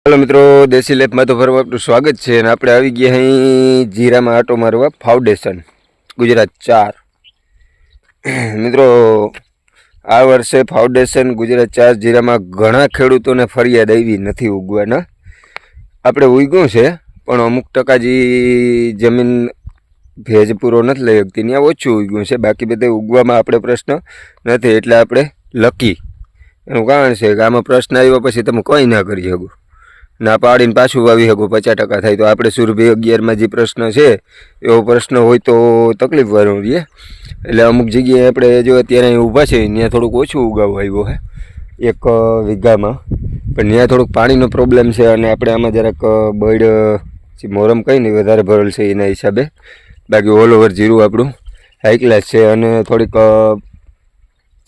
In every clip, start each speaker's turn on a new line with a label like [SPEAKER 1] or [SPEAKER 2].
[SPEAKER 1] Hello मित्रों, देसी लेप में तो फरवा आपनु स्वागत है। આપણે આવી ગયા અહીં જીરામાં આટો મારવા ફાઉન્ડેશન ગુજરાત 4 મિત્રો આ વર્ષે ફાઉન્ડેશન ગુજરાત 4 જીરામાં ઘણા ખેડૂતોને ફરિયાદ આવી નથી ઉગવાના। આપણે ઉગ્યું છે પણ અમુક ટકા જે જમીન ભેજ પૂરો નથી લઈ શકતી ત્યાં ઓછું ઉગ્યું છે, બાકી બધે ઉગવામાં આપણે પ્રશ્ન નથી એટલે આપણે લકી। એનું કારણ છે કે આમાં પ્રશ્ન આવ્યા પછી તમે કંઈ ના કરી શકો, ना पाड़ी पाछू वावी सको 50% थाय तो आपणे सुरभि 11 में जे प्रश्न है एवो प्रश्न होय तो तकलीफ वाळो रहे। एटले अमुक जग्याए आपणे जो अत्यारे ऊभा छे त्यां थोड़ुंक ओछुं उगाव आव्यो है 1 वीघामां, पण त्यां थोड़ुंक पाणीनो प्रॉब्लम छे अने आपणे आमां जराक बळ जे मोरम कई नहीं वधारे भरेल छे एना हिसाबे। बाकी ऑल ओवर जीरु आपणुं हाई क्लास छे अने थोड़ीक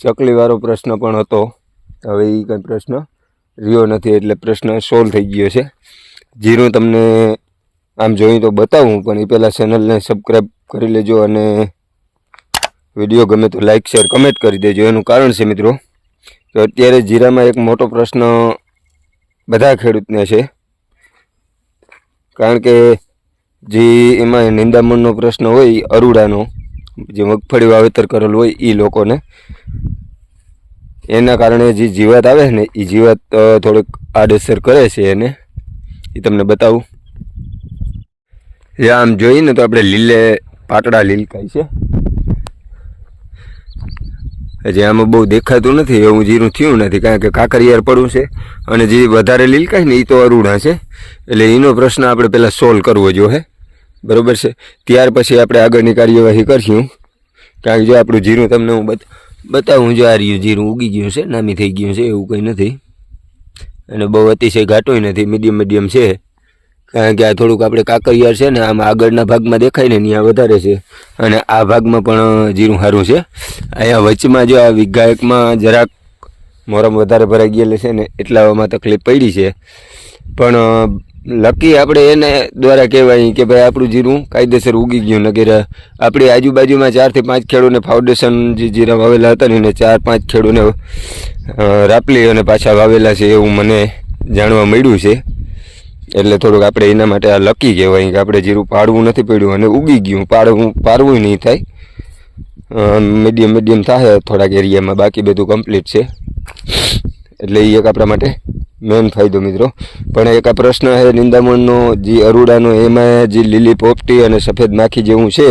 [SPEAKER 1] चकलीवाळो प्रश्न पण हतो, हवे ई कई प्रश्न रियो नहीं एटले प्रश्न सोल्व थई गयो छे। जीरु तमने आम जोई तो बतावुं पण ए पहेला चेनल ने सब्सक्राइब करी लेजो अने विडियो गमे तो लाइक शेर कमेंट करी देजो। एनुं कारण छे मित्रों तो अत्यारे जीरामां एक मोटो प्रश्न बधा खेडूतने छे, कारण के जे एमां निंदामणनो प्रश्न होय अरूडानो जे मगफળી वावेतर करेल होय ई लोकोने एना कारणे जे जीवात आवे ने ई जीवात थोड़ीक आडअसर करे छे एने ए तमने बतावुं। या आम जोईए ने तो आपणे लीले पाटड़ा लीलकाय छे, हजी आमां बहु देखातुं नथी एवुं जीरुं थयुं नथी, कारण के काकरियार पड़ुं छे अने जे वधारे लीलकाय ने ई तो अरूड़ा छे एटले एनो प्रश्न आपणे पहेला सोल्व करवो जोईए, बरोबर छे। त्यार पछी आपणे आगळनी कार्यवाही करशुं, कारण के जो आपणुं जीरुं तमने हुं बताऊँ जो आ रही जीरु उगी गयुं छे, नामी थई गयुं छे एवुं कंई नथी अने बहु अतिशय घाटोय नथी, मीडियम मीडियम छे। कारण के आ थोड़ुंक आपणे काकरियार छे ने आम आगळना भागमां देखाय ने त्यां वधारे छे अने आ भागमां पण जीरु सारुं छे। अहींया वचमां जो आ वीघा एकमां जराक मोरम वधारे भराई गયેલી छे ने એટલામાં तकलीफ पड़ी छे, पण लकी आपणे एने द्वारा कहेवाय के भाई आपणुं जीरुं कायदेसर उगी गयुं। नगेर आपणी आजूबाजूमां 4 થી 5 खेडूने फाउंडेशन जे जीरा वावेला हता ने 4-5 खेडूने रापली अने पाछा वावेला छे एवुं मने जाणवा मळ्युं छे। एटले थोडुंक आपणे एना माटे आ लकी कहेवाय के आपणे जीरुं पाडवुं नथी पड्युं अने उगी गयुं। पारवुं नहीं थाय, मीडियम मीडियम थाय थोड़ाक एरियामां, बाकी बधुं कम्प्लीट छे एटले ई एक आपणा माटे मेन फायदो मित्रों। पण एक आ प्रश्न है निंदामणनो जे अरूडानो एमां जे लीली पोपटी अने सफेद माखी जेवुं छे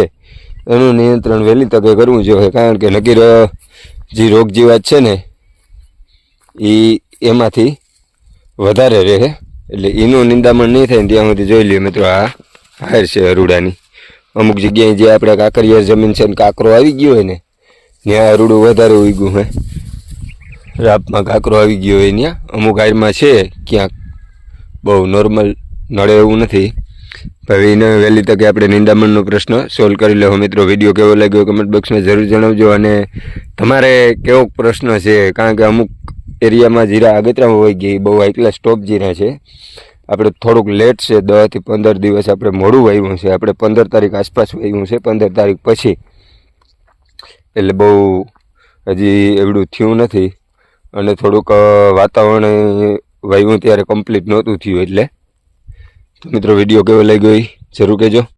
[SPEAKER 1] एनुं नियंत्रण वहेली तके करवुं जोईए, कारण के नगीर जे रोग जीवात छे ने ई एमांथी वधारे रहे एटले एनुं निंदामण नहीं थाय त्यां सुधी जोई ल्यो मित्रों। आ हार छे अरूडानी अमुक जग्याए जे आपणे काकरिया जमीन छे ने काकरो आवी गयो होय ने त्यां अरूडुं वधारे उग्युं होय, रापमां काकरो आवी गयो होय त्यां अमुक हाરમાં છે ક્યાંક બહુ નોર્મલ નડે એવું નથી। હવે એને વહેલી તકે આપણે નિંદામણનો પ્રશ્ન સોલ્વ કરી લેવો। મિત્રો વિડીયો કેવો લાગ્યો કમેન્ટ બોક્સમાં જરૂર જણાવજો અને તમારે કેવો પ્રશ્ન છે, કારણ કે અમુક એરિયામાં જીરા આગતરા હોય ગઈ બહુ હાઈ ક્લાસ ટોપ જીરા છે, આપણે થોડુંક લેટ છે 10 થી 15 દિવસ આપણે મોડું વાવ્યું છે, આપણે 15 તારીખ આસપાસ વાવ્યું છે, 15 તારીખ પછી એટલે બહુ હજી એવડું થયું નથી અને થોડુંક વાતાવરણ વાવ્યું ત્યારે કમ્પ્લીટ નહોતું થયું એટલે। તો મિત્રો વિડીયો કેવો લાગ્યો એ જરૂર કહેજો।